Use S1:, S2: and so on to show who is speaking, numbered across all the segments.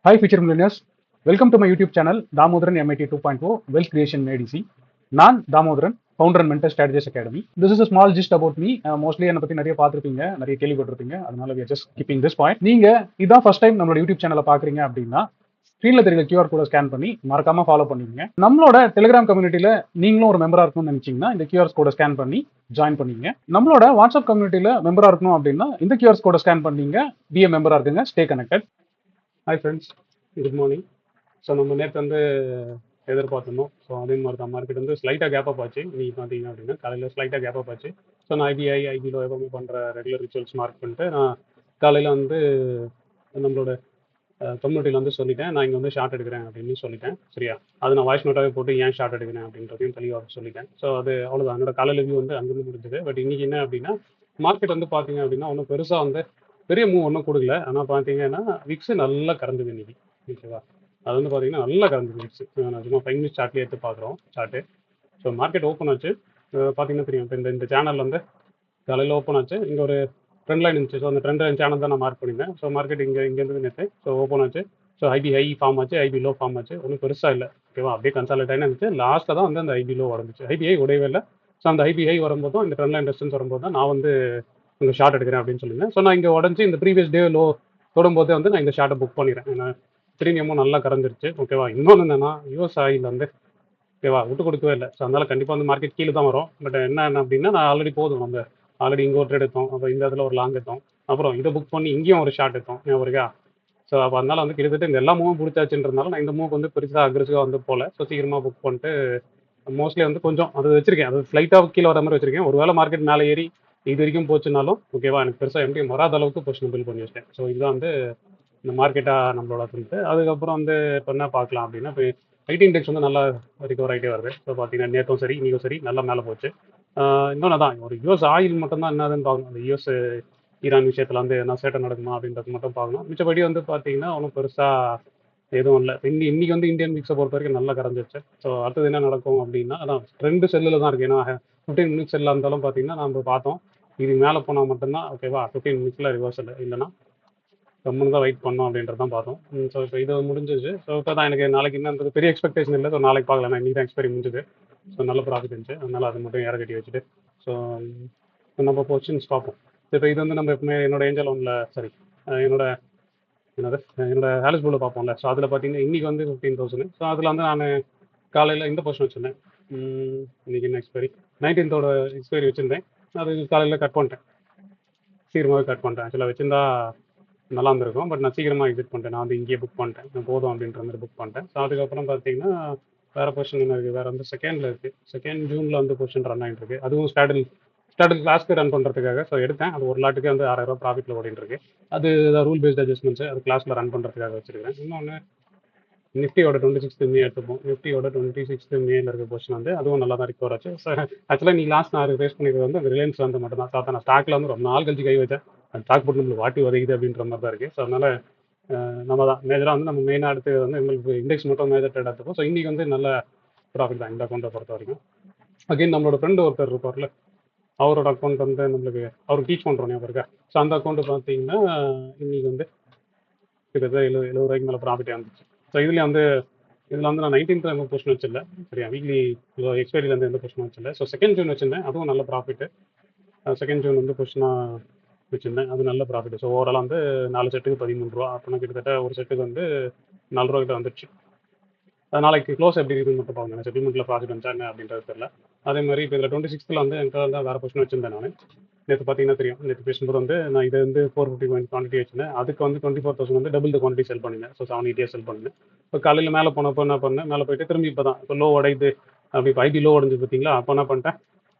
S1: Hi, future millionaires. Welcome to my YouTube channel, Damodaran MIT 2.0 Wealth Creation ADC. நான் Damodaran, founder and mentor strategies academy. This is a small gist about me. Mostly என்னை பற்றி நிறைய பார்த்துருப்பீங்க, நிறைய கேள்விப்பட்டிருப்பீங்க. அதனால we are just keeping this point. நீங்க இதான் ஃபர்ஸ்ட் டைம் நம்மளோட யூடியூப் சேனலை பார்க்குறீங்க அப்படின்னா ஸ்க்ரீன்ல தெரியல QR கோட ஸ்கேன் பண்ணி மறக்காம ஃபாலோ பண்ணிக்கங்க. நம்மளோட டெலிகிராம் கம்யூனிட்டியில நீங்களும் ஒரு மெம்பரா இருக்கணும்னு நினைச்சீங்கன்னா இந்த QR கோட ஸ்கேன் பண்ணி ஜாயின் பண்ணிங்க. நம்மளோட வாட்ஸ்அப் கம்யூனிட்டியில மெம்பரா இருக்கணும் அப்படின்னா இந்த QR கோட ஸ்கேன் பண்ணீங்க, பிஏ மெம்பரா இருக்குங்க, stay connected. Hi friends, good morning. So நம்ம நேற்று வந்து எதிர்பார்த்துருந்தோம். ஸோ அதே மாதிரி தான் மார்க்கெட் வந்து ஸ்லைட்டாக கேப் அப் ஆச்சு. நீங்கள் பார்த்தீங்க அப்படின்னா காலையில் ஸ்லைட்டாக கேப் அப் ஆச்சு. ஸோ நான் ஐபிலோ எப்பவுமே பண்ணுற ரெகுலர் ரிச்சுவல்ஸ் மார்க் பண்ணிட்டு நான் காலையில் வந்து நம்மளோட கம்யூனிட்டியில் வந்து சொல்லிட்டேன், நான் இங்கே வந்து ஷார்ட் எடுக்கிறேன் அப்படின்னு சொல்லிட்டேன். சரியா, அது நான் வாய்ஸ் நோட்டாகவே போட்டு ஏன் ஷார்ட் எடுக்கிறேன் அப்படின்றதையும் தெளிவாக சொல்லிட்டேன். ஸோ அது அவ்வளோதான், என்னோட காலையில் வியூ வந்து அங்கேருந்து முடிஞ்சது. பட் இன்றைக்கி என்ன அப்படின்னா மார்க்கெட் வந்து பார்த்தீங்க அப்படின்னா ஒன்றும் பெருசாக வந்து பெரிய மூவ் ஒன்றும் கொடுக்கல. ஆனால் பார்த்தீங்கன்னா விக்ஸ் நல்லா கறந்துது இன்னைக்கு. ஓகேவா, அது வந்து பார்த்தீங்கன்னா நல்லா கறந்துது விக்ஸ். நான் சும்மா 5 மினிட்ஸ் சார்ட்லேயே எடுத்து பார்க்குறோம் சார்ட்டு. ஸோ மார்க்கெட் ஓப்பன் ஆச்சு. பார்த்தீங்கன்னா தெரியும், இப்போ இந்த சேனல் வந்து காலையில் ஓப்பன் ஆச்சு. இங்கே ஒரு ட்ரெண்ட் லைன் இருந்துச்சு. ஸோ அந்த ட்ரெண்ட் லைன் சேனல் தான் நான் மார்க் பண்ணியிருந்தேன். ஸோ மார்க்கெட் இங்கேருந்து நேற்று ஸோ ஓப்பன் ஆச்சு. ஸோ ஐபி ஹை ஃபார்ம் ஆச்சு, ஐபி லோ ஃபார்ம் ஆச்சு. ஒன்றும் பெருசாக இல்லை. ஓகேவா, அப்படியே கன்சாலிட் ஆகி இருந்துச்சு. லாஸ்ட்டில் தான் வந்து அந்த ஐபி லோ உடஞ்சிச்சு. ஐபி ஹை உடையவே இல்லை. ஸோ அந்த ஐபி ஹை வரும்போதும் இந்த ட்ரெண்ட் லைன் ரெசிஸ்டன்ஸ் வரும்போது தான் நான் வந்து இங்கே ஷார்ட் எடுக்கிறேன் அப்படின்னு சொல்லியிருந்தேன். ஸோ நான் இங்கே உடஞ்சி இந்த ப்ரீவியஸ் டே லோ தொடும்போது வந்து நான் இந்த ஷார்ட்டை புக் பண்ணிடுறேன். ஏன்னா ப்ரீமியமும் நல்லா கறந்துருச்சு. ஓகேவா, இன்னொன்று என்னன்னா யூஎஸ் ஆயில் வந்து ஓகேவா விட்டு கொடுக்கவே இல்லை. ஸோ அதனால கண்டிப்பாக வந்து மார்க்கெட் கீழே தான் வரும். பட் என்ன அப்படின்னா நான் ஆல்ரெடி போதும், நம்ம ஆல்ரெடி இங்கே ஒரு ட்ரேட் எடுத்தோம், அப்புறம் இந்த இடத்துல ஒரு லாங் எடுத்தோம், அப்புறம் இதை புக் பண்ணி இங்கேயும் ஒரு ஷார்ட் எடுத்தோம் ஞாபகம் இருக்கா. ஸோ அப்போ அதனால வந்து கிட்டத்தட்ட இந்த எல்லா மூவும் பிடிச்சாச்சுன்றதுனால நான் இந்த மூவுக்கு வந்து பெருசாக அக்ரெசிவாக வந்து போகல. ஸோ சீக்கிரமாக புக் பண்ணிட்டு மோஸ்ட்லி வந்து கொஞ்சம் அது வச்சிருக்கேன், அது ஃப்ளைட்டாக கீழே வர மாதிரி வச்சிருக்கேன். ஒருவேளை மார்க்கெட் மேலே ஏறி இது வரைக்கும் போச்சுனாலும் ஓகேவா, எனக்கு பெருசாக எம்டிஎம் வராத அளவுக்கு பொசிஷன் பில் பண்ணி வச்சிட்டேன். ஸோ இதுதான் வந்து இந்த மார்க்கெட்டாக நம்மளோட சொல்லிட்டு அதுக்கப்புறம் வந்து இப்போ என்ன பார்க்கலாம் அப்படின்னா, இப்போ ஐடி இண்டெக்ஸ் வந்து நல்லா ரிகவர் ஆகிட்டே வருது. ஸோ பார்த்தீங்கன்னா நேற்றும் சரி இன்றைக்கும் சரி நல்லா மேலே போச்சு. இன்னொன்று தான், ஒரு யூஎஸ் ஆயில் மட்டும் தான் என்னதுன்னு பார்க்கணும். அந்த யூஎஸ் ஈரான் விஷயத்தில் வந்து என்ன சேட்டை நடக்குமா அப்படின்றது மட்டும் பார்க்கணும். மிச்சபடி வந்து பார்த்தீங்கன்னா ஒன்றும் பெருசாக எதுவும் இல்லை. இன்னைக்கு வந்து இந்தியன் மிக்ஸை பொறுத்த வரைக்கும் நல்லா கரைஞ்சிருச்சு. ஸோ அடுத்தது என்ன நடக்கும் அப்படின்னா அதான் ட்ரெண்டு செல்லில் தான் இருக்குது. ஏன்னா 15 மினிட்ஸ் செல்லாக இருந்தாலும் பார்த்தீங்கன்னா நம்ம பார்த்தோம், இது மேலே போனால் மட்டும்தான் ஓகேவா 15 மினிட்ஸில் ரிவர்சல், இல்லைன்னா கம்முன்னு தான் வெயிட் பண்ணோம் அப்படின்றது தான் பார்த்தோம். ஸோ இப்போ இது முடிஞ்சிச்சு. ஸோ இப்போ தான் எனக்கு நாளைக்கு என்னன்றது பெரிய எக்ஸ்பெக்டேஷன் இல்லை. ஸோ நாளைக்கு பார்க்கலாம். நான் இன்றைக்கி தான் எக்ஸ்பைரி முடிஞ்சுது. ஸோ நல்ல ப்ராஃபிட் இருந்துச்சு, அதனால் அதை மட்டும் ஏற கட்டி வச்சுட்டு ஸோ நம்ம பொசிஷன்ஸ் பார்ப்போம். இப்போ இது வந்து நம்ம எப்பவுமே என்னோட ஏஞ்சல் ஒன்ல சரி என்னோட என்னோட ஹாலிஸ் ப்ளூவில் பார்ப்போம்ல. ஸோ அதில் பார்த்தீங்கன்னா இன்றைக்கி வந்து 15,000. ஸோ அதில் வந்து நான் காலையில் இந்த பொசிஷன் வச்சுருந்தேன். இன்றைக்கி என்ன எக்ஸ்பைரி 19th எக்ஸ்பைரி வச்சுருந்தேன். அது காலையில் கட் பண்ணிட்டேன், சீக்கிரமாகவே கட் பண்ணிட்டேன். ஆக்சுவலாக வச்சுருந்தா நல்லா இருந்திருக்கும். பட் நான் சீக்கிரமாக எக்ஸிட் பண்ணிட்டேன். நான் வந்து இங்கேயே புக் பண்ணிட்டேன், நான் போதும் அப்படின்ற மாதிரி புக் பண்ணிட்டேன். ஸோ அதுக்கப்புறம் பார்த்தீங்கன்னா வேறு பொசிஷன் என்ன இருக்குது, வேறு வந்து செகண்டில் இருக்குது. 2 ஜூனில் வந்து பொசிஷன் ரன் ஆகிட்டு இருக்கு. அதுவும் ஸ்டாட்டில் கிளாஸ்க்கு ரன் பண்ணுறதுக்காக. ஸோ எடுத்தேன், அது ஒரு லாட்டுக்கு வந்து 6,000 ப்ராஃபிட்டில் ஓடிட்டு இருக்கு. அது ரூல் பேஸ்ட் அட்ஜஸ்ட்மெண்ட்ஸ், அது கிளாஸில் ரன் பண்ணுறதுக்காக வச்சிருக்கிறேன். இன்னொன்று நிஃப்டியோட 26th மே எடுத்துப்போம். நிஃப்டியோட 26th மேல இருக்க பொசிஷன் வந்து அதுவும் நல்லா தான் ரிகவர் ஆச்சு. ஸோ ஆக்சுவலாக நீ லாஸ்ட் நான் ஃபேஸ் பண்ணிக்கிறது வந்து அந்த ரிலையன்ஸ் வந்து மட்டும் தான். ஸோ அதை நான் ஸ்டாக்ல வந்து ரொம்ப நாள் கழிச்சு கை வச்சேன். அந்த ஸ்டாக் போட்டு நம்மளுக்கு வாட்டி உதைக்குது அப்படின்ற மாதிரி தான் இருக்குது. ஸோ அதனால் நம்ம தான் மேஜராக வந்து நம்ம மெயினாக அடுத்து வந்து எங்களுக்கு இண்டெக்ஸ் மட்டும் மேஜர் ட்ரேட் எடுத்துப்போம். ஸோ இன்றைக்கி வந்து நல்ல ப்ராஃபிட் தான் இந்த அக்கௌண்ட்டை பொறுத்த வரைக்கும். அகைன் நம்மளோட ஃப்ரெண்டு ஒருத்தர் இருப்பார்ல, அவரோட அக்கௌண்ட் வந்து நம்மளுக்கு அவருக்கு டீச் பண்ணுறோம் ஞாபகம் இருக்கா. ஸோ அந்த அக்கௌண்ட்டு பார்த்தீங்கன்னா இன்றைக்கி வந்து கிட்டத்தட்ட 70 ரூபாய்க்கு மேலே ப்ராஃபிட்டே வந்துச்சு. ஸோ இதில் வந்து நான் 19th பொசிஷன் வச்சில்ல, சரியா, வீக்லி எக்ஸ்பைரியிலேருந்து எந்த பொசிஷன் வச்சில்ல. ஸோ 2nd ஜூன் வச்சிருந்தேன், அதுவும் நல்ல ப்ராஃபிட்டு. 2nd ஜூன் வந்து பொசிஷனாக வச்சுருந்தேன், அது நல்ல ப்ராஃபிட். ஸோ ஓவரால் வந்து 4 செட்டுக்கு 13 ரூபா. அப்படின்னா கிட்டத்தட்ட ஒரு செட்டுக்கு வந்து 4 ரூபா கிட்ட வந்துடுச்சு. நாளைக்கு க்ளோஸ் எப்படி இருக்குன்னு மட்டும் பாருங்க. செட்டில்மெண்ட்டில் ப்ராஃபிட் வந்துச்சா என்ன அப்படின்றது தெரியல. அதே மாதிரி இப்போ இதில் 26th வந்து என்கிட்ட வந்து வேறு பொசிஷன் வச்சிருந்தேன் நான். நேற்று பார்த்தீங்கன்னா தெரியும், நேற்று பேசும்போது வந்து நான் இதை வந்து 450 குவான்டிட்டி வச்சிருந்தேன். அதுக்கு வந்து 24,000 வந்து டபுள் த குவான்டிட்டி செல் பண்ணியிருந்தேன். ஸோ 780 செல் பண்ணினேன். இப்போ காலையில் மேலே போனப்போ என்ன பண்ணேன், மேலே போயிட்டு திரும்பி இப்போ தான் இப்போ லோ உடையுது அப்படி இப்போ ஐபி லோ உடஞ்சு பார்த்தீங்களா. அப்போ என்ன பண்ணிட்டேன்,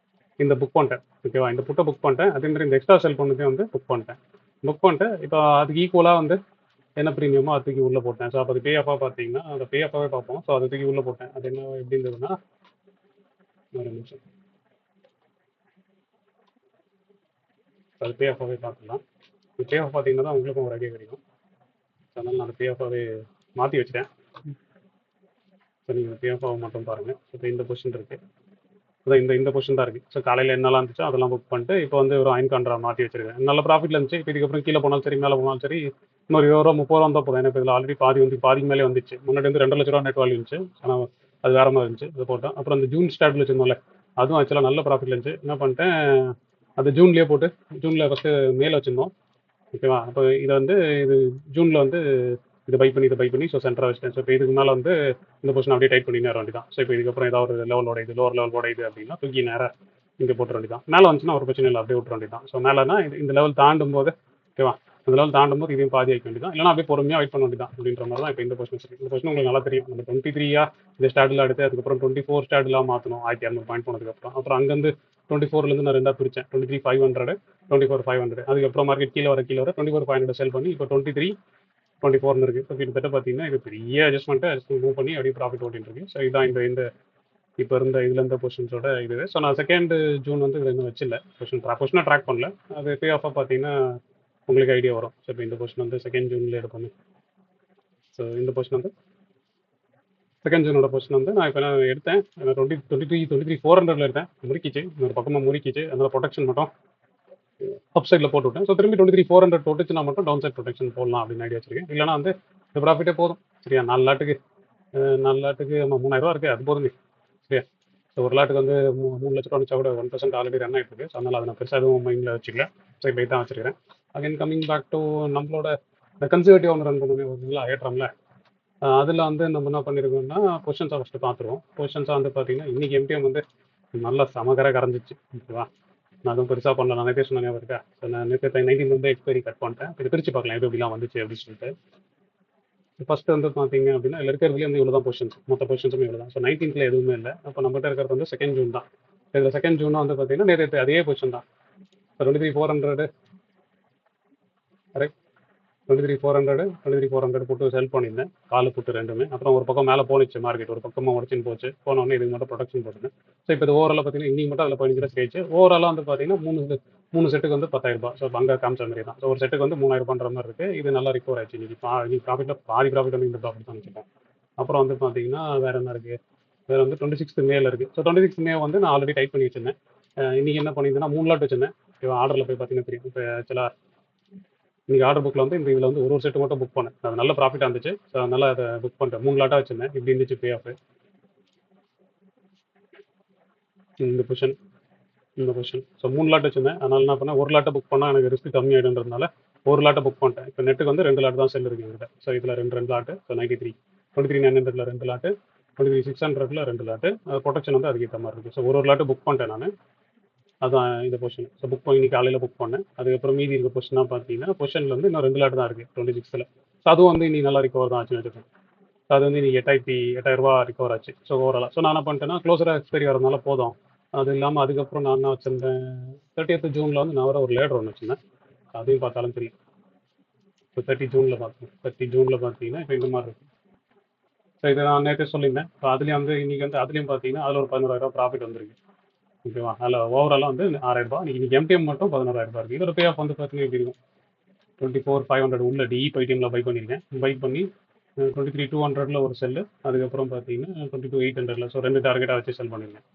S1: இந்த புக் பண்ணிட்டேன். ஓகேவா, இந்த புட்டை புக் பண்ணிட்டேன். அதே மாதிரி இந்த எக்ஸ்ட்ரா செல் பண்ணதே வந்து புக் பண்ணிட்டு இப்போ அதுக்கு ஈக்குவலாக வந்து என்ன ப்ரீமியமோ அது தூக்கி உள்ளே போட்டேன். ஸோ அப்போ அது பே ஆஃபாக பார்த்தீங்கன்னா அந்த பே ஆஃபாகவே பார்ப்போம். ஸோ அதை தூக்கி உள்ளே போட்டேன். அது என்ன எப்படி இருந்ததுன்னா, ஒரு நிமிஷம், அது பே ஆஃபாகவே பார்த்துக்கலாம். பே ஆஃப் பார்த்தீங்கன்னா தான் உங்களுக்கும் ஒரு ஐடியா கிடைக்கும். ஸோ அதனால் நான் அந்த பே ஆஃபாகவே மாற்றி வச்சுட்டேன். ஸோ நீங்கள் பே ஆஃபாக மட்டும் பாருங்கள். இப்போ இந்த பொசிஷன் இருக்குது, அதான் இந்த பொசிஷன் தான் இருக்குது. ஸோ காலையில் என்னெல்லாம் இருந்துச்சோ அதெல்லாம் புக் பண்ணிட்டு இப்போ வந்து ஒரு அயன் கான்ட்ரா மாற்றி வச்சிருக்கேன். நல்ல ப்ராஃபிட்டில் இருந்துச்சு. இப்போ இதுக்கப்புறம் கீழே போனாலும் சரி மேலே போனாலும் சரி இன்னொரு 20 ரூபா 30 ரூபா வந்தால் போதும். எனக்கு இதில் ஆல்ரெடி பாதிக்கு மேலே வந்துச்சு. முன்னாடி வந்து 2 லட்ச ரூபா நெட் வேல்யூ இருந்துச்சு. ஆனால் அது வேற மாதிரி இருந்துச்சு. அது போட்டேன். அப்புறம் அந்த ஜூன் ஸ்டார்ட்ல வச்சிருந்தோம்ல, அதுவும் ஆக்சுவலாக நல்ல ப்ராஃபிட்ல இருந்துச்சு. என்ன பண்ணிட்டேன், அது ஜூன்லேயே போட்டு ஜூனில் ஃபஸ்ட்டு மேலே வச்சிருந்தோம். ஓகேவா? அப்போ இதை வந்து இது ஜூனில் வந்து இதை பை பண்ணி ஸோ சென்டராக வச்சிட்டேன். ஸோ இப்போ இதுக்கு மேலே வந்து இந்த பொசிஷன் அப்படியே டைட் பண்ணி நேரம் வேண்டியதான். ஸோ இப்போ இதுக்கப்புறம் ஏதாவது ஒரு லெவலோட இது லோவர் லெவலோட இது அப்படின்னா தூக்கி நேராக இங்கே போட்டுற வேண்டியதான். மேலே வந்துச்சுன்னா ஒரு பிரச்சனை இல்லை, அப்படியே விட்டுற வேண்டியதான். ஸோ மேலேனா இந்த லெவல் தாண்டும் போது, ஓகேவா, இந்த லெவல் தாண்டும் போது இதையும் பாதி வைக்க வேண்டியதான். இல்லைனா அப்படியே பொறுமையாக வெயிட் பண்ண வேண்டியதான் அப்படின்ற மாதிரி தான் இப்போ இந்த பொசிஷன் இருக்குது. இந்த பொசிஷன் உங்களுக்கு நல்லா தெரியும். நம்ம 23 இந்த ஸ்டார்டில் எடுத்து அதுக்கப்புறம் 24 ஸ்டார்டில் மாற்றணும் 1200 பாயிண்ட் போனதுக்கப்புறம். அப்புறம் அங்கேருந்து 24லேருந்து நான் ரெண்டாக பிரித்தேன். 23,500, 24,500. அதுக்கப்புறம் மார்க்கெட் கீழே வர 24,500 செல் பண்ணி இப்போ 23,24 இருக்குது. ஸோ கிட்டத்தட்ட பார்த்தீங்கன்னா இது பெரிய அட்ஜஸ்ட்மெண்ட்டை மூவ் பண்ணி அப்படியே ப்ராஃபிட் ஓட்டின்னு இருக்கு. ஸோ இதுதான் இந்த இப்போ இருந்த இதில் இருந்த பொசிஷன்ஸோட இது. ஸோ நான் செகண்ட் ஜூன் வந்து இதில் இன்னும் வச்சில்ல. பொசிஷனை ட்ராக் பண்ணல. அது பே ஆஃபாக பார்த்தீங்கன்னா உங்களுக்கு ஐடியா வரும். ஸோ இப்போ இந்த பொசிஷன் வந்து செகண்ட் ஜூனில் எடுப்போம். ஸோ இந்த பொசிஷன் வந்து செகண்ட் ஜூனோட பொசிஷன் வந்து நான் இப்போ எடுத்தேன். 23,400 எடுத்தேன். முறுக்கிச்சு, இன்னொரு பக்கமாக முறுக்கிச்சு. அதனால ப்ரொடெக்ஷன் மட்டும் அப் சைடில் போட்டு விட்டேன். ஸோ திரும்பி 23,400 தொட்டுச்சுன்னா மட்டும் டவுன் சைட் ப்ரொடெக்ஷன் போடலாம் அப்படின்னு ஐடியா வச்சிருக்கேன். இல்லைனா வந்து இந்த ப்ராஃபிட்டே போதும். சரியா, 4 லாட்டுக்கு நம்ம 3,000 ரூபா இருக்குது, அது போதுமே. சரியா, ஸோ ஒரு லாட்டுக்கு வந்து 3 லட்ச ரூபா வச்சா கூட 1% ஆல்ரெடி ரன் ஆகிட்டு இருக்கு. ஸோ அதனால் அதை நான் பெருசாக எதுவும் மைண்டில் வச்சுக்கல. ஸோ இப்போ தான் வச்சிருக்கிறேன். அகைன் கம்மிங் பேக் டு நம்மளோட கன்சர்வேட்டிவ் வந்து ரன் பண்ணுமே ஓகேங்களா, ஏற்றம்ல. அதில் வந்து நம்ம என்ன பண்ணியிருக்கோம்னா பொசிஷன்ஸாக ஃபஸ்ட்டு பார்த்துருவோம். பொசிஷன்ஸாக வந்து பார்த்தீங்கன்னா இன்றைக்கி எம்டிஎம் வந்து நல்லா சமகர கரைஞ்சிச்சு. ஓகேவா, நான் அதுவும் பெருசாக பண்ணல. நான் நேற்றே சொன்னேன் இருக்கா. ஸோ நான் நேற்று 19 வந்து எக்ஸ்பைரி கட் பண்ணிட்டேன். இது பிரித்து பார்க்கலாம் எது எப்படிலாம் வந்துச்சு அப்படின்னு சொல்லிட்டு. ஃபர்ஸ்ட் வந்து பார்த்தீங்க அப்படின்னா இதில் இருக்கிறதுலேயே வந்து இவ்வளோ தான் பொசிஷன்ஸ், மொத்த பொசிஷன்ஸும் இவ்வளோ தான். ஸோ 19th எதுவுமே இல்லை. அப்போ நம்மகிட்ட இருக்கிறது வந்து செகண்ட் ஜூன் தான். இதில் செகண்ட் ஜூன் வந்து பார்த்தீங்கன்னா நேற்று அதே பொசிஷன் தான். So 23,400 correct. 23,400 போட்டு செல் பண்ணியிருந்தேன். காலு போட்டு ரெண்டுமே. அப்புறம் ஒரு பக்கம் மேலே போனிச்சு மார்க்கெட், ஒரு பக்கமாக உடச்சின்னு போச்சு. போனோடனே இதுக்கு மட்டும் ப்ரொடக்ஷன் போட்டுருந்தேன். ஸோ இப்போ இது ஓவராலாக பார்த்தீங்கன்னா இன்னைக்கு மட்டும் அதில் 15 ரூபா ஜெயிச்சு. ஓவராலாக வந்து பார்த்தீங்கன்னா மூணு செட்டுக்கு வந்து 10,000 ரூபாய். ஸோ அங்கே காமிச்ச மாதிரி தான். ஸோ ஒரு செட்டுக்கு வந்து 3,000 ரூபான்ற மாதிரி இருக்குது. இது நல்லா ரிகவர் ஆயிடுச்சு. இன்னைக்கு ப்ராஃபிட்டில் பாதி ப்ராஃபிட் வந்து இந்த ப்ராஃபிட் தான் வச்சுப்போம். அப்புறம் வந்து பார்த்தீங்கன்னா வேறு என்ன இருக்குது, வேறு வந்து 26th மேல இருக்குது. ஸோ 26th மே வந்து நான் ஆல்ரெடி டைப் பண்ணி வச்சிருந்தேன். இன்றைக்கி என்ன பண்ணியிருந்தேன்னா 3 லாட் வச்சிருந்தேன். இப்போ ஆர்டரில் போய் பார்த்தீங்கன்னா தெரியும். இப்போ ஆக்சுவலாக இன்றைக்கி ஆர்டர் புக்கில் வந்து இந்த இதில் வந்து ஒரு செட்டு மட்டும் புக் பண்ணேன். அது நல்ல ப்ராஃபிட்டாக இருந்துச்சு. ஸோ அதனால் அதை புக் பண்ணிட்டேன். 3 லாட்டாக வச்சிருந்தேன். இப்படி இருந்துச்சு பே ஆஃப். இந்த பொசிஷன் ஸோ 3 லாட் வச்சிருந்தேன். அதனால என்ன பண்ணேன், ஒரு லாட்டை புக் பண்ணால் எனக்கு ரிஸ்க் கம்மி ஆகிடுன்றதுனால ஒரு லாட்டை புக் பண்ணிட்டேன். இப்போ நெட்டுக்கு வந்து 2 லாட் தான் செல் இருக்குது என்கிட்ட. ஸோ இதில் ரெண்டு lot. So 23,900 2 lot, 23,600 2 lot. Protection வந்து அதுக்கேற்ற மாதிரி இருக்குது. ஸோ ஒரு லாட்டு புக் பண்ணிட்டேன் நான். அதான் இந்த பொசிஷன். ஸோ புக் பண்ணி இன்னைக்கு காலையில் புக் பண்ணேன். அதுக்கப்புறம் மீதி இருக்க பொசிஷனாக பார்த்தீங்கன்னா பொசிஷனில் வந்து இன்னும் 2 லாட் தான் இருக்குது 26th. ஸோ அதுவும் வந்து இன்னைக்கு நல்லா ரிகவர் தான் ஆச்சுன்னு வச்சுக்கோங்க. ஸோ அது வந்து இன்னைக்கு 8,000 ரூபா ரிகவர் ஆச்சு. ஸோ ஓவராலாக ஸோ நான் என்ன பண்ணிட்டேன்னா க்ளோஸராக எக்ஸ்பைரி வரதுனால போதும். அது இல்லாமல் அதுக்கப்புறம் நான் என்ன வச்சிருந்தேன், 30th ஜூனில் வந்து நான் ஒரு லேடர் ஒன்று வச்சுருந்தேன். அதையும் பார்த்தாலும் தெரியும். இப்போ 30 ஜூனில் பார்த்தீங்கன்னா இப்போ இந்த மாதிரி இருக்குது. ஸோ இதை நான் நேற்றே சொல்லியிருந்தேன். ஸோ அதுலேயும் வந்து இன்றைக்கி வந்து அதுலேயும் பார்த்தீங்கன்னா அதில் ஒரு 11,000 ரூபா ப்ராஃபிட் வந்துருக்கு. ஓகேவா, அதில் ஓவராலாக வந்து 6,000 ரூபா. இன்னைக்கு எம்டிஎம் மட்டும் 11,000 ரூபா இருக்குது. இதோட பே ஆஃப் வந்து பார்த்தீங்கன்னா எப்படி இருக்கும், 24,500 உள்ள டிஇ ஐடிஎம்ல பை பண்ணியிருக்கேன். பை பண்ணி 23,200 ஒரு செல்லு. அதுக்கப்புறம் பார்த்தீங்கன்னா 22,800. ஸோ 2 டார்கெட்டாக வச்சு செல் பண்ணியிருக்கேன்.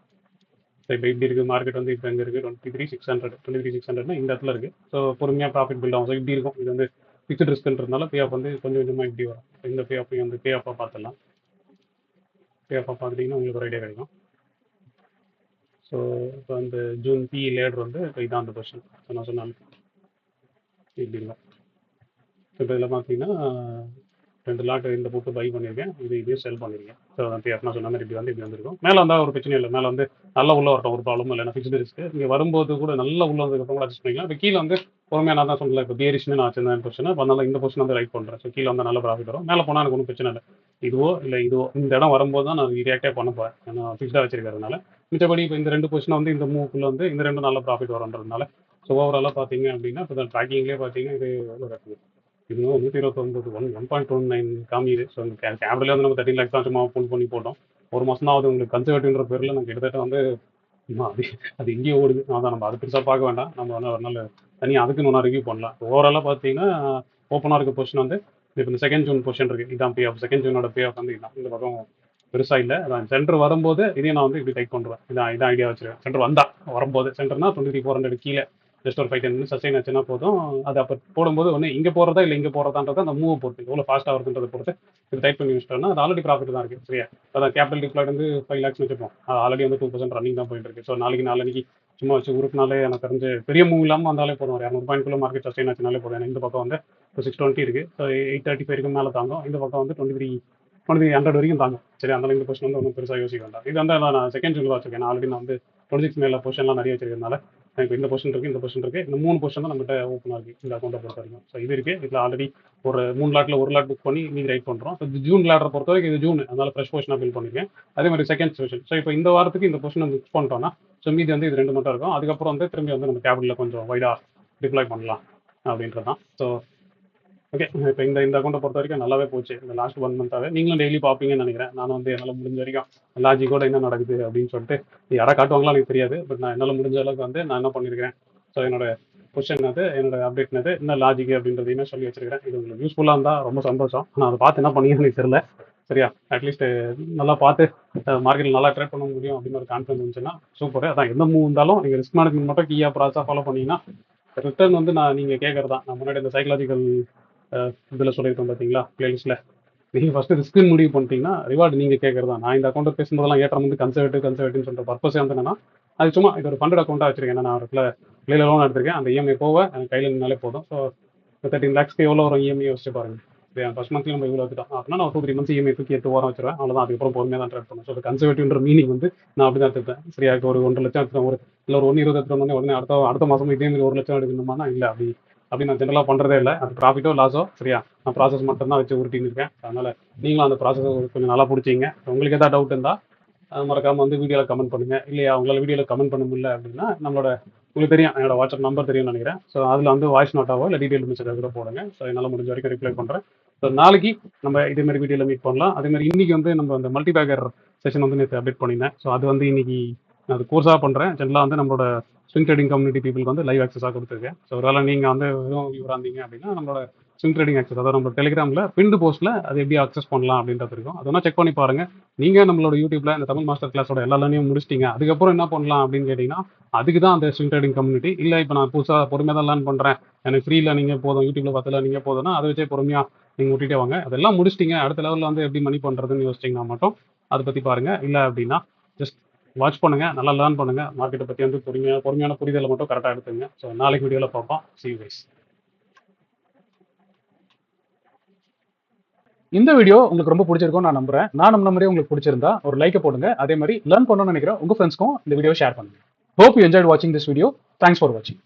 S1: ஸோ இப்போ இப்படி இருக்குது மார்க்கெட் வந்து இப்போ எங்கே இருக்குது, 23,600 இந்த இடத்துல இருக்குது. ஸோ பொறுமையாக ப்ராஃபிட் பில்ட் ஆகும். ஸோ இப்படி இருக்கும். இது வந்து ஃபிக்ஸ்ட் ரிஸ்க்ன்றதுனால பே ஆஃப் வந்து கொஞ்சம் கொஞ்சமாக இப்படி வரும். இந்த பே ஆஃபையும் வந்து பே ஆஃபாக பார்த்துடலாம். பே ஆஃபாக பார்த்துட்டிங்கன்னா உங்களுக்கு ஒரு ஐடியா கிடைக்கும். ஸோ இப்போ அந்த ஜூன் பி லேடர் வந்து இப்போ இதான் அந்த பொசிஷன். ஸோ நான் சொன்னாலும் இப்படி இருக்கும். இப்போ இதில் பார்த்தீங்கன்னா 2 லாட் இந்த போட்டு பை பண்ணியிருக்கேன். இதையும் செல் பண்ணியிருக்கேன். ஸோ நான் சொன்ன மாதிரி இப்படி வந்து இப்படி வந்துருக்கும். மேலே வந்தால் ஒரு பிரச்சனை இல்லை. மேலே வந்து நல்லா உள்ள வரட்டும், ஒரு ப்ராப்ளம் இல்லை. ஃபிக்ஸ்டு ரிஸ்க் இங்கே வரும்போது கூட நல்லா உள்ள வந்ததுக்கப்புறம் கூட அட்ஜஸ்ட் பண்ணிக்கலாம். இப்போ கீழே வந்து பொறுமையாக நான் தான் சொல்லலை, இப்போ பியரிஷ்னு நான் வச்சிருந்தேன் பொசிஷன். அப்போ அதனால இந்த பொசிஷன் வந்து ரைட் பண்ணுறேன். ஸோ கீழே வந்து நல்ல ப்ராஃபிட் வரும். மேலே போனால் எனக்கு ஒன்றும் பிரச்சனை இல்லை. இதுவோ இல்லை இதுவோ இந்த இடம் வரும்போது தான் நான் ரியாக்டே பண்ண போகிறேன். நான் ஃபிக்ஸ்டாக வச்சிருக்கிறதுனால. மிச்சபடி இப்போ இந்த 2 பொசிஷன் வந்து இந்த மூவ்க்குள்ளே வந்து இந்த 2 நல்ல ப்ராஃபிட் வரும்ன்றதுனால ஸோ ஓவராலாக பார்த்தீங்க அப்படின்னா இப்போ ட்ராக்கிங்லேயே பார்த்தீங்கன்னா இது எவ்வளோ இருக்குது, இன்னும் 129 1.19 காமிது. ஸோ கேபிட்டலே வந்து நம்ம 13 lakhs தான் சும்மா புல் பண்ணி போட்டோம். ஒரு மாதம் தான் ஆகுது. உங்களுக்கு கன்சர்வேட்டிவ்ன்ற பேரில் நான் கிட்டத்தட்ட வந்து அது எங்கேயோ ஓடுது. அதான் நம்ம அது பெருசாக பார்க்க வேண்டாம். நம்ம வந்து ஒரு நாள் தனியாக அதுக்குன்னு ஒன்றா ரிவ்யூ பண்ணலாம். ஓவராலாக பார்த்தீங்கன்னா ஓப்பனாக இருக்க பொசிஷன் வந்து இப்போ இந்த செகண்ட் ஜூன் பொசிஷன் இருக்குது. இதான் bay of. Second ஜூனோட bay of வந்து இதான். இந்த பக்கம் பெருசாக இல்லை. அதான் சென்டர் வரும்போது இதையும் நான் வந்து இப்படி டைப் பண்ணுறேன். இதான் ஐடியா வச்சுருக்கேன். சென்டர் வரும்போது சென்டர்னா 23,400 கீழே ஜஸ்ட் ஒரு 5-10 மினிட்ஸ் சஸ்டெயின் ஆச்சுன்னா போதும். அது அப்போ போடும்போது ஒன்று இங்கே போகிறதா இல்லை இங்கே போகிறதான்றது அந்த மூவ் பொறுத்து எவ்வளோ ஃபாஸ்ட்டாக வருதுன்றதை பொறுத்து இது டைப் பண்ணி வச்சிட்டோம்னா அது ஆல்ரெடி ப்ராஃபிட் தான் இருக்குது. சரியா? அதான் கேபிட்டல் டிப்ளாய்டு வந்து 5 lakhs வச்சுப்போம். அது ஆல்ரெடி வந்து 2% ரன்னிங் தான் போயிட்டு இருக்கு. ஸோ நாளைக்கு சும்மா வச்சு உருட்டினாலே எனக்கு தெரிஞ்சு பெரிய மூவ் இல்லாமல் வந்தாலே போதும். ஒரு 200 பாயிண்ட்குள்ள மார்க்கெட் சஸ்டெயின் ஆச்சுனாலே போதும். இந்த பக்கம் வந்து இப்போ 620 இருக்குது. ஸோ 835 வரைக்கும் மேலே தாங்கும். இந்த பக்கம் வந்து 2300 வரைக்கும் தாங்கும். சரி, அந்த இந்த பொசிஷன் வந்து ஒன்றும் பெருசாக யோசிக்க வேண்டாம். இது வந்து நான் செகண்ட் ஜூனில் வச்சிருக்கேன். ஆல்ரெடி நான் வந்து 26 மேலே பொசிஷன்லாம் நிறைய வச்சிருக்கனால இப்போ இந்த பொசிஷன் இருக்குது, இந்த பொசிஷன் இருக்குது, இந்த 3 பொசிஷன் தான் நம்மகிட்ட ஓப்பன் ஆகுது இந்த அக்கௌண்ட்டை பொறுத்த வரைக்கும். ஸோ இது இருக்குது. இதில் ஆல்ரெடி ஒரு 3 லாட்டில் 1 லாட் புக் பண்ணி மீதி ரைட் பண்ணுறோம். ஸோ ஜூன் லேடரை பொறுத்த வரைக்கும் இது ஜூன், அதனால ஃப்ரெஷ் பொசிஷனாக பில் பண்ணிருக்கேன். அதே மாதிரி செகண்ட் பொசிஷன். ஸோ இப்போ இந்த வாரத்துக்கு இந்த பொசிஷன் மிக்ஸ் பண்ணிட்டோம்னா ஸோ மீதி வந்து இது 2 மட்டும் இருக்கும். அதுக்கப்புறம் வந்து திரும்பி வந்து நம்ம கேபிட்டலில் கொஞ்சம் வைடாக டிப்ளாய் பண்ணலாம் அப்படின்றது தான். ஸோ ஓகே, இப்போ இந்த அக்கௌண்ட்டை பொறுத்த வரைக்கும் நல்லாவே போச்சு இந்த லாஸ்ட் 1 மந்த்தாகவே. நீங்களும் டெய்லி பார்ப்பீங்கன்னு நினைக்கிறேன். நானும் வந்து என்னால் முடிஞ்ச வரைக்கும் லாஜிக்கோட என்ன நடக்குது அப்படின்னு சொல்லிட்டு யாராவது காட்டுவாங்களா எனக்கு தெரியாது. பட் நான் என்னால் முடிஞ்ச அளவுக்கு வந்து நான் என்ன பண்ணியிருக்கேன், ஸோ என்னோட பொசிஷன் அது, என்னோட அப்டேட் அது, என்ன லாஜிக் அப்படின்றதையுமே சொல்லி வச்சிருக்கிறேன். இது உங்களுக்கு யூஸ்ஃபுல்லாக இருந்தால் ரொம்ப சந்தோஷம். நான் அதை பார்த்து என்ன பண்ணீங்கன்னு எனக்கு தெரியல. சரியா? அட்லீஸ்ட் நல்லா பார்த்து மார்க்கெட்டில் நல்லா ட்ரேட் பண்ண முடியும் அப்படின்னு ஒரு கான்ஃபிடன்ஸ் இருந்துச்சுன்னா சூப்பர். அதான் எந்த மூவ் இருந்தாலும் நீங்கள் ரிஸ்க் மேனேஜ்மெண்ட் மட்டும் கீயாக ப்ராசஸாக ஃபாலோ பண்ணீங்கன்னா ரிட்டர்ன் வந்து நீங்கள் கேட்குறது தான். நான் முன்னாடி இந்த சைக்கலாஜிக்கல் இதில் சொல்லியிருக்கோம் பார்த்தீங்களா, பிளேலிஸ்ட்டில். நீங்கள் ஃபஸ்ட்டு ரிஸ்க்குன்னு முடிவு பண்ணிட்டீங்கன்னா ரிவார்டு நீங்கள் கேட்குறது தான். நான் இந்த அக்கௌண்ட்டை பேசும்போதெல்லாம் ஏற்றம் வந்து கன்சர்வேட்டிவ்னு சொல்கிற பர்பஸே வந்து என்னன்னா, அது சும்மா இது ஒரு ஃபண்டட் அக்கௌண்ட்டாக வச்சிருக்கேன். நான் இடத்துல பிள்ளைல லோன் எடுத்திருக்கேன். அந்த இஎம்ஐ போக எனக்கு கையில் நின்னாலே போதும். ஸோ 13 lakhsக்கு எவ்வளோ வரும் இஎம்ஐ யோசிச்சு பாருங்க. ஃபர்ஸ்ட் மந்த்லி நம்ம இவ்வளோ எடுத்துட்டோம் அப்படின்னா நான் 2-3 months இஎம்ஐ தூக்கி 8 வாரம் வச்சிருவேன். அவ்வளோதான். அதுக்கப்புறம் பொறுமையாக தான் ட்ரேட் பண்ணும். ஸோ கன்சர்வேட்டிவ்ன்ற மீனிங் வந்து நான் அப்படி தான் எடுத்துப்பேன். சரியா? ஒரு 1.5 லட்சம் எடுத்துட்டேன், இல்லை ஒரு 1,20,000 எடுத்துட்டோம்னே உடனே அடுத்த மாதம் இதே மாதிரி 1 லட்சம் எடுக்கணுமானா இல்லை. அப்படி நான் ஜென்ரலாக பண்ணுறதே இல்லை. அது ப்ராஃபிட்டோ லாஸோ சரியா, நான் ப்ராசஸ் மட்டும் தான் வச்சு உருட்டின்னு இருக்கேன். அதனால் நீங்களும் அந்த ப்ராசஸை கொஞ்சம் நல்லா பிடிச்சிங்க. உங்களுக்கு எதாவது டவுட் இருந்தால் மறக்காமல் வந்து வீடியோவில் கமெண்ட் பண்ணுங்கள். இல்லையா உங்களால் வீடியோவில் கமெண்ட் பண்ண முடியல அப்படின்னா உங்களுக்கு தெரியும், என்னோட வாட்ஸ்அப் நம்பர் தெரியும்னு நினைக்கிறேன். ஸோ அதில் வந்து வாய்ஸ் நோட்டாவோ இல்லை டீட்டெயில் மெசேஜாக கூட போடுங்க. ஸோ என்னால் முடிஞ்ச வரைக்கும் ரிப்ளை பண்ணுறேன். ஸோ நாளைக்கு நம்ம இதேமாதிரி வீடியோவில் மீட் பண்ணலாம். அதேமாதிரி இன்றைக்கி வந்து நம்ம அந்த மல்டிபேக்கர் செஷன் வந்து நேற்று அப்டேட் பண்ணியிருந்தேன். ஸோ அது வந்து இன்றைக்கி நான் அது கோர்ஸாக பண்ணுறேன். ஜென்ரலாக வந்து நம்மளோட ஸ்விங் ட்ரேடிங் கம்யூனிட்டி பீப்புளுக்கு வந்து லைவ் ஆக்சஸாக கொடுத்துருக்கேன். ஸோ ஒருவேளை நீங்கள் வந்து எதுவும் வியூராக இருந்தீங்க அப்படின்னா நம்மளோட ஸ்விங் ட்ரேடிங் ஆக்சஸ், அதாவது நம்ம டெலிகிராமில் பின்டு போஸ்ட்டில் அது எப்படி அக்சஸ் பண்ணலாம் அப்படின்றது இருக்கும். அதெல்லாம் செக் பண்ணி பாருங்கள். நீங்கள் நம்மளோட யூடியூப்பில் இந்த தமிழ் மாஸ்டர் கிளாஸோட எல்லா லேர்னிங்கும் முடிச்சிட்டிங்க. அதுக்கப்புறம் என்ன பண்ணலாம் அப்படின்னு கேட்டிங்கன்னா அதுக்கு தான் அந்த ஸ்விங் ட்ரேடிங் கம்யூனிட்டி. இல்லை இப்போ நான் புதுசாக பொறுமையாக தான் லேர்ன் பண்ணுறேன், எனக்கு ஃப்ரீயில் நீங்கள் போதும், யூடியூப்பில் பார்த்துல நீங்கள் போதும்னா அதை வச்சே பொறுமையாக நீங்கள் விட்டுட்டே வாங்க. அதெல்லாம் முடிச்சிட்டிங்க, அடுத்த லெவலில் வந்து எப்படி மணி பண்ணுறதுன்னு யோசிச்சிங்கன்னா மட்டும் அதை பற்றி பாருங்கள். இல்லை அப்படின்னா ஜஸ்ட் வாட்ச் பண்ணுங்கள், நல்லா லேர்ன் பண்ணுங்கள். மார்க்கெட்டை பற்றி வந்து பொறுமையான புரிதலை மட்டும் கரெக்டாக எடுத்துங்க. ஸோ நாளைக்கு வீடியோவில் பார்ப்போம். See you guys. இந்த வீடியோ உங்களுக்கு ரொம்ப பிடிச்சிருக்கும் நான் நம்புறேன். நான் நம்பின மாதிரியே உங்களுக்கு பிடிச்சிருந்தா ஒரு லைக்கை போடுங்க. அதே மாதிரி லேர்ன் பண்ணணும்னு நினைக்கிற உங்க ஃப்ரெண்ட்ஸ்க்கும் இந்த வீடியோ ஷேர் பண்ணுங்க. Hope you enjoyed watching this video. Thanks for watching.